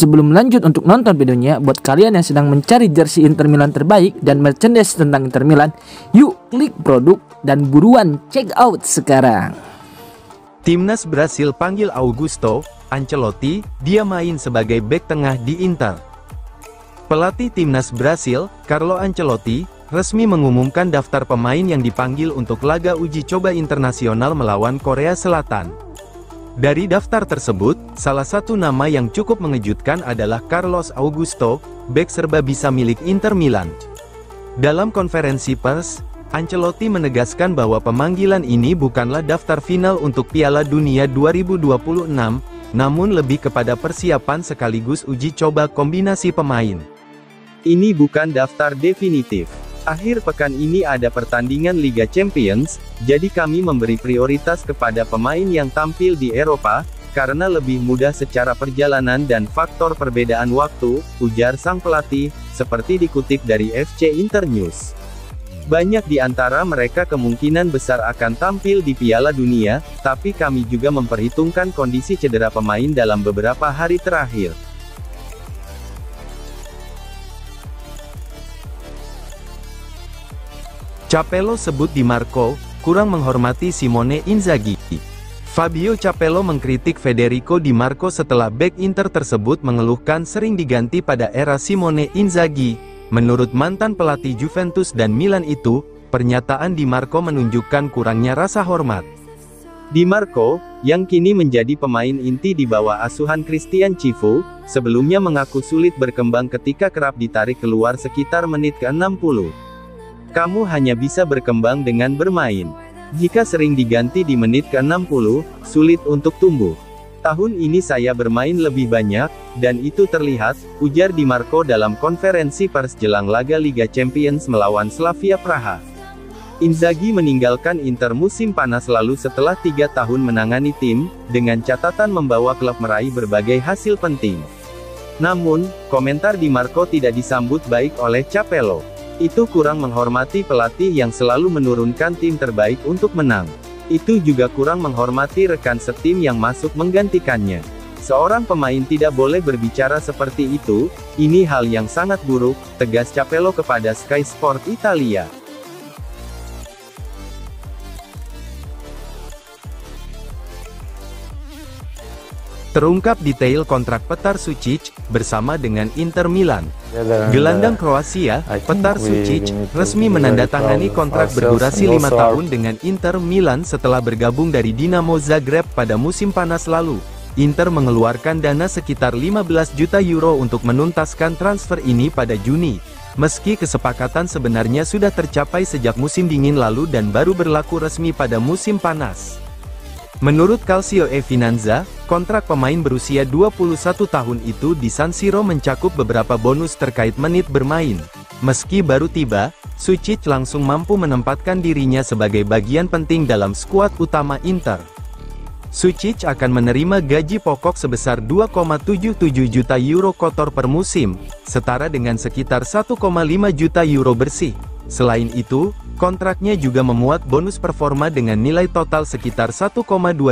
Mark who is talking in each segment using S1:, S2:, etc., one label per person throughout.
S1: Sebelum lanjut untuk nonton videonya, buat kalian yang sedang mencari jersey Inter Milan terbaik dan merchandise tentang Inter Milan, yuk klik produk dan buruan check out sekarang.
S2: Timnas Brasil panggil Augusto Ancelotti, dia main sebagai bek tengah di Inter. Pelatih Timnas Brasil, Carlo Ancelotti, resmi mengumumkan daftar pemain yang dipanggil untuk laga uji coba internasional melawan Korea Selatan. Dari daftar tersebut, salah satu nama yang cukup mengejutkan adalah Carlos Augusto, bek serba bisa milik Inter Milan. Dalam konferensi pers, Ancelotti menegaskan bahwa pemanggilan ini bukanlah daftar final untuk Piala Dunia 2026, namun lebih kepada persiapan sekaligus uji coba kombinasi pemain. Ini bukan daftar definitif. Akhir pekan ini ada pertandingan Liga Champions, jadi kami memberi prioritas kepada pemain yang tampil di Eropa, karena lebih mudah secara perjalanan dan faktor perbedaan waktu, ujar sang pelatih, seperti dikutip dari FC Internews. Banyak di antara mereka kemungkinan besar akan tampil di Piala Dunia, tapi kami juga memperhitungkan kondisi cedera pemain dalam beberapa hari terakhir. Capello sebut Di Marco kurang menghormati Simone Inzaghi. Fabio Capello mengkritik Federico Di Marco setelah bek Inter tersebut mengeluhkan sering diganti pada era Simone Inzaghi. Menurut mantan pelatih Juventus dan Milan itu, pernyataan Di Marco menunjukkan kurangnya rasa hormat. Di Marco, yang kini menjadi pemain inti di bawah asuhan Christian Chivu, sebelumnya mengaku sulit berkembang ketika kerap ditarik keluar sekitar menit ke-60. Kamu hanya bisa berkembang dengan bermain. Jika sering diganti di menit ke-60, sulit untuk tumbuh. Tahun ini saya bermain lebih banyak, dan itu terlihat, ujar Di Marco dalam konferensi pers jelang laga Liga Champions melawan Slavia Praha. Inzaghi meninggalkan Inter musim panas lalu setelah 3 tahun menangani tim, dengan catatan membawa klub meraih berbagai hasil penting. Namun, komentar Di Marco tidak disambut baik oleh Capello. Itu kurang menghormati pelatih yang selalu menurunkan tim terbaik untuk menang. Itu juga kurang menghormati rekan setim yang masuk menggantikannya. Seorang pemain tidak boleh berbicara seperti itu, ini hal yang sangat buruk, tegas Capello kepada Sky Sport Italia. Terungkap detail kontrak Petar Sučić bersama dengan Inter Milan. Gelandang Kroasia, Petar Sučić, resmi menandatangani kontrak berdurasi 5 tahun dengan Inter Milan setelah bergabung dari Dinamo Zagreb pada musim panas lalu. Inter mengeluarkan dana sekitar 15 juta euro untuk menuntaskan transfer ini pada Juni. Meski kesepakatan sebenarnya sudah tercapai sejak musim dingin lalu dan baru berlaku resmi pada musim panas. Menurut Calcio e Finanza, kontrak pemain berusia 21 tahun itu di San Siro mencakup beberapa bonus terkait menit bermain. Meski baru tiba, Sučić langsung mampu menempatkan dirinya sebagai bagian penting dalam skuad utama Inter. Sučić akan menerima gaji pokok sebesar 2,77 juta euro kotor per musim, setara dengan sekitar 1,5 juta euro bersih. Selain itu, kontraknya juga memuat bonus performa dengan nilai total sekitar 1,2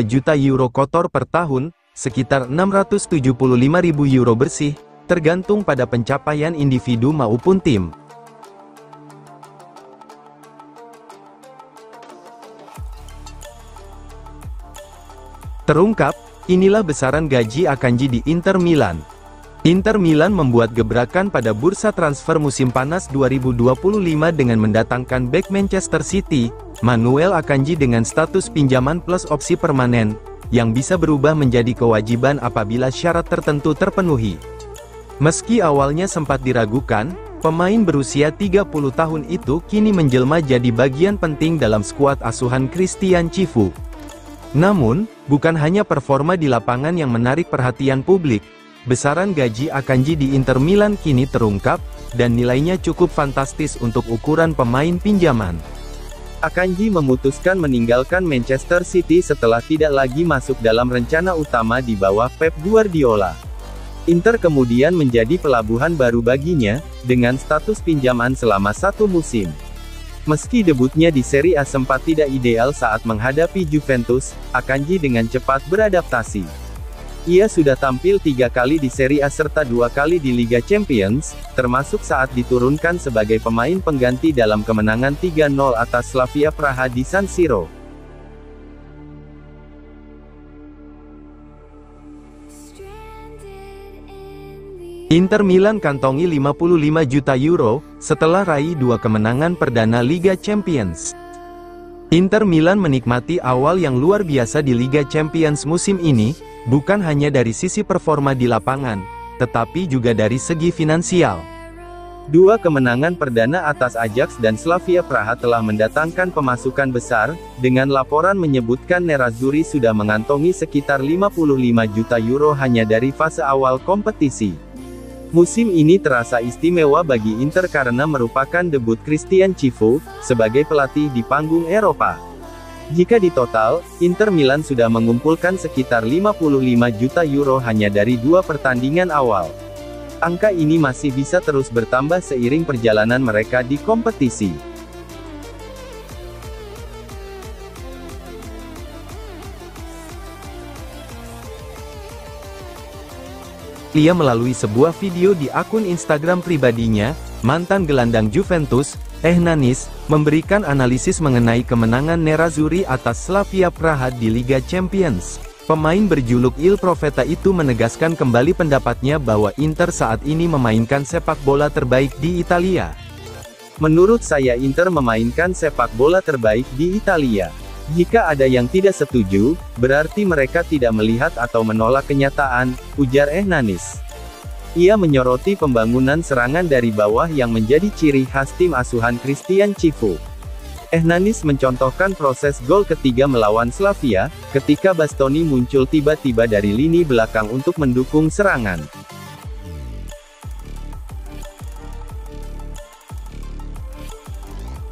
S2: juta euro kotor per tahun, sekitar 675.000 euro bersih, tergantung pada pencapaian individu maupun tim. Terungkap, inilah besaran gaji Akanji di Inter Milan. Inter Milan membuat gebrakan pada bursa transfer musim panas 2025 dengan mendatangkan bek Manchester City, Manuel Akanji dengan status pinjaman plus opsi permanen, yang bisa berubah menjadi kewajiban apabila syarat tertentu terpenuhi. Meski awalnya sempat diragukan, pemain berusia 30 tahun itu kini menjelma jadi bagian penting dalam skuad asuhan Christian Chivu. Namun, bukan hanya performa di lapangan yang menarik perhatian publik. Besaran gaji Akanji di Inter Milan kini terungkap, dan nilainya cukup fantastis untuk ukuran pemain pinjaman. Akanji memutuskan meninggalkan Manchester City setelah tidak lagi masuk dalam rencana utama di bawah Pep Guardiola. Inter kemudian menjadi pelabuhan baru baginya, dengan status pinjaman selama 1 musim. Meski debutnya di Serie A sempat tidak ideal saat menghadapi Juventus, Akanji dengan cepat beradaptasi. Ia sudah tampil 3 kali di Serie A serta 2 kali di Liga Champions, termasuk saat diturunkan sebagai pemain pengganti dalam kemenangan 3-0 atas Slavia Praha di San Siro. Inter Milan kantongi 55 juta euro, setelah raih 2 kemenangan perdana Liga Champions. Inter Milan menikmati awal yang luar biasa di Liga Champions musim ini, bukan hanya dari sisi performa di lapangan, tetapi juga dari segi finansial. 2 kemenangan perdana atas Ajax dan Slavia Praha telah mendatangkan pemasukan besar, dengan laporan menyebutkan Nerazzurri sudah mengantongi sekitar 55 juta euro hanya dari fase awal kompetisi. Musim ini terasa istimewa bagi Inter karena merupakan debut Christian Cifu sebagai pelatih di panggung Eropa. Jika ditotal, Inter Milan sudah mengumpulkan sekitar 55 juta euro hanya dari 2 pertandingan awal. Angka ini masih bisa terus bertambah seiring perjalanan mereka di kompetisi. Ia melalui sebuah video di akun Instagram pribadinya, mantan gelandang Juventus, Hernanis, memberikan analisis mengenai kemenangan Nerazzurri atas Slavia Praha di Liga Champions. Pemain berjuluk Il Profeta itu menegaskan kembali pendapatnya bahwa Inter saat ini memainkan sepak bola terbaik di Italia. Menurut saya Inter memainkan sepak bola terbaik di Italia. Jika ada yang tidak setuju, berarti mereka tidak melihat atau menolak kenyataan, ujar Hernanis. Ia menyoroti pembangunan serangan dari bawah yang menjadi ciri khas tim asuhan Christian Cifu. Hernanis mencontohkan proses gol ketiga melawan Slavia, ketika Bastoni muncul tiba-tiba dari lini belakang untuk mendukung serangan.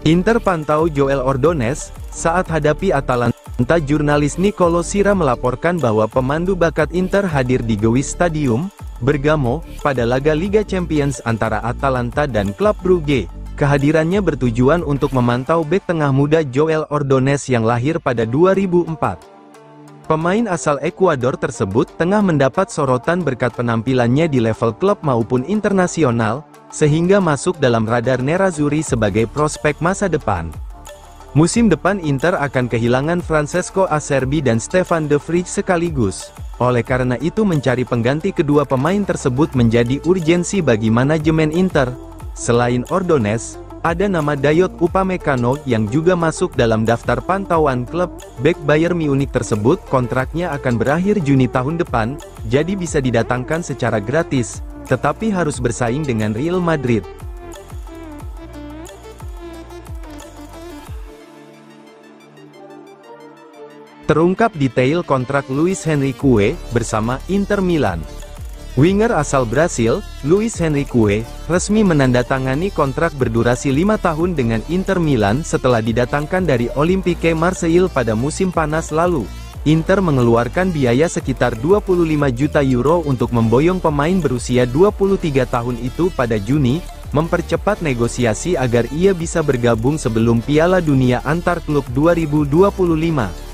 S2: Inter pantau Joel Ordonez, saat hadapi Atalanta. Jurnalis Nicolo Sira melaporkan bahwa pemandu bakat Inter hadir di Gewiss Stadium, Bergamo, pada laga Liga Champions antara Atalanta dan klub Brugge. Kehadirannya bertujuan untuk memantau bek tengah muda Joel Ordonez yang lahir pada 2004. Pemain asal Ekuador tersebut tengah mendapat sorotan berkat penampilannya di level klub maupun internasional, sehingga masuk dalam radar Nerazzurri sebagai prospek masa depan. Musim depan Inter akan kehilangan Francesco Acerbi dan Stefan de Vrij sekaligus. Oleh karena itu mencari pengganti kedua pemain tersebut menjadi urgensi bagi manajemen Inter. Selain Ordonez, ada nama Dayot Upamecano yang juga masuk dalam daftar pantauan klub. Bek Bayern Munich tersebut kontraknya akan berakhir Juni tahun depan, jadi bisa didatangkan secara gratis, tetapi harus bersaing dengan Real Madrid. Terungkap detail kontrak Luis Henrique bersama Inter Milan. Winger asal Brasil, Luis Henrique, resmi menandatangani kontrak berdurasi 5 tahun dengan Inter Milan setelah didatangkan dari Olympique Marseille pada musim panas lalu. Inter mengeluarkan biaya sekitar 25 juta euro untuk memboyong pemain berusia 23 tahun itu pada Juni, mempercepat negosiasi agar ia bisa bergabung sebelum Piala Dunia Antar Klub 2025.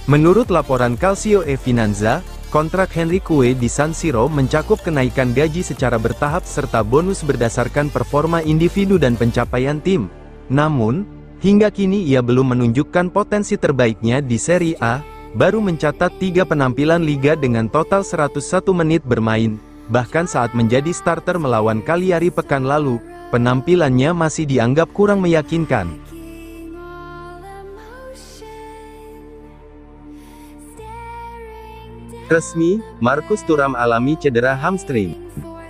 S2: Menurut laporan Calcio e Finanza, kontrak Henrique di San Siro mencakup kenaikan gaji secara bertahap serta bonus berdasarkan performa individu dan pencapaian tim. Namun, hingga kini ia belum menunjukkan potensi terbaiknya di Serie A, baru mencatat 3 penampilan liga dengan total 101 menit bermain. Bahkan saat menjadi starter melawan Cagliari pekan lalu, penampilannya masih dianggap kurang meyakinkan. Resmi, Marcus Thuram alami cedera hamstring.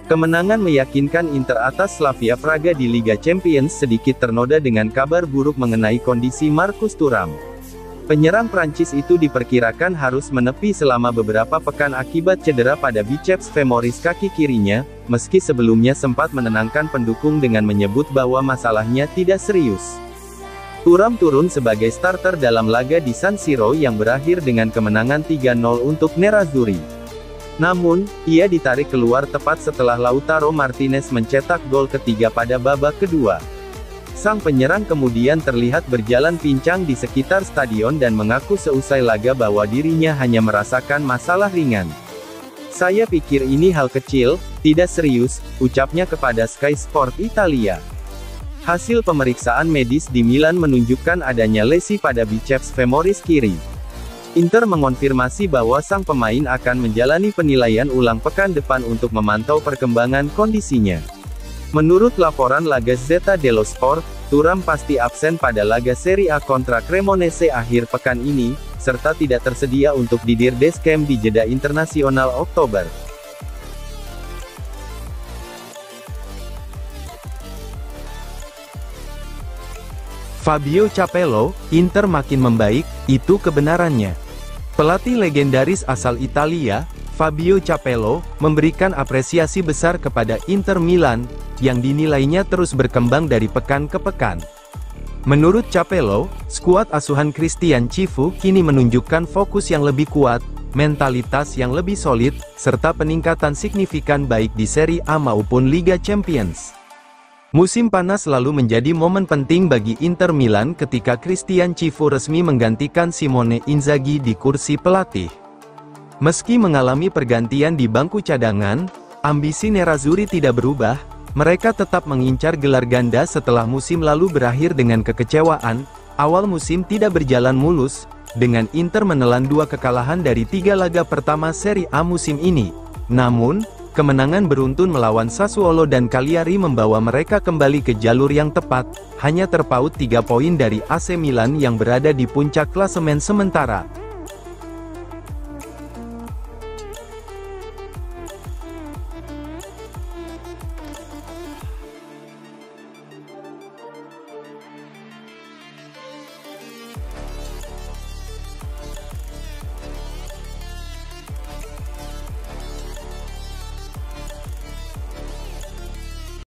S2: Kemenangan meyakinkan Inter atas Slavia Praga di Liga Champions sedikit ternoda dengan kabar buruk mengenai kondisi Marcus Thuram. Penyerang Prancis itu diperkirakan harus menepi selama beberapa pekan akibat cedera pada biceps femoris kaki kirinya, meski sebelumnya sempat menenangkan pendukung dengan menyebut bahwa masalahnya tidak serius. Thuram turun sebagai starter dalam laga di San Siro yang berakhir dengan kemenangan 3-0 untuk Nerazzurri. Namun, ia ditarik keluar tepat setelah Lautaro Martinez mencetak gol ketiga pada babak kedua. Sang penyerang kemudian terlihat berjalan pincang di sekitar stadion dan mengaku seusai laga bahwa dirinya hanya merasakan masalah ringan. Saya pikir ini hal kecil, tidak serius, ucapnya kepada Sky Sport Italia. Hasil pemeriksaan medis di Milan menunjukkan adanya lesi pada biceps femoris kiri. Inter mengonfirmasi bahwa sang pemain akan menjalani penilaian ulang pekan depan untuk memantau perkembangan kondisinya. Menurut laporan La Gazzetta dello Sport, Thuram pasti absen pada laga Serie A kontra Cremonese akhir pekan ini, serta tidak tersedia untuk di Dirdes Camp di jeda internasional Oktober. Fabio Capello, Inter makin membaik, itu kebenarannya. Pelatih legendaris asal Italia, Fabio Capello, memberikan apresiasi besar kepada Inter Milan, yang dinilainya terus berkembang dari pekan ke pekan. Menurut Capello, skuad asuhan Christian Cifu kini menunjukkan fokus yang lebih kuat, mentalitas yang lebih solid, serta peningkatan signifikan baik di Serie A maupun Liga Champions. Musim panas selalu menjadi momen penting bagi Inter Milan ketika Christian Cifu resmi menggantikan Simone Inzaghi di kursi pelatih. Meski mengalami pergantian di bangku cadangan, ambisi Nerazzurri tidak berubah. Mereka tetap mengincar gelar ganda setelah musim lalu berakhir dengan kekecewaan. Awal musim tidak berjalan mulus, dengan Inter menelan 2 kekalahan dari 3 laga pertama Serie A musim ini. Namun, kemenangan beruntun melawan Sassuolo dan Cagliari membawa mereka kembali ke jalur yang tepat, hanya terpaut 3 poin dari AC Milan yang berada di puncak klasemen sementara.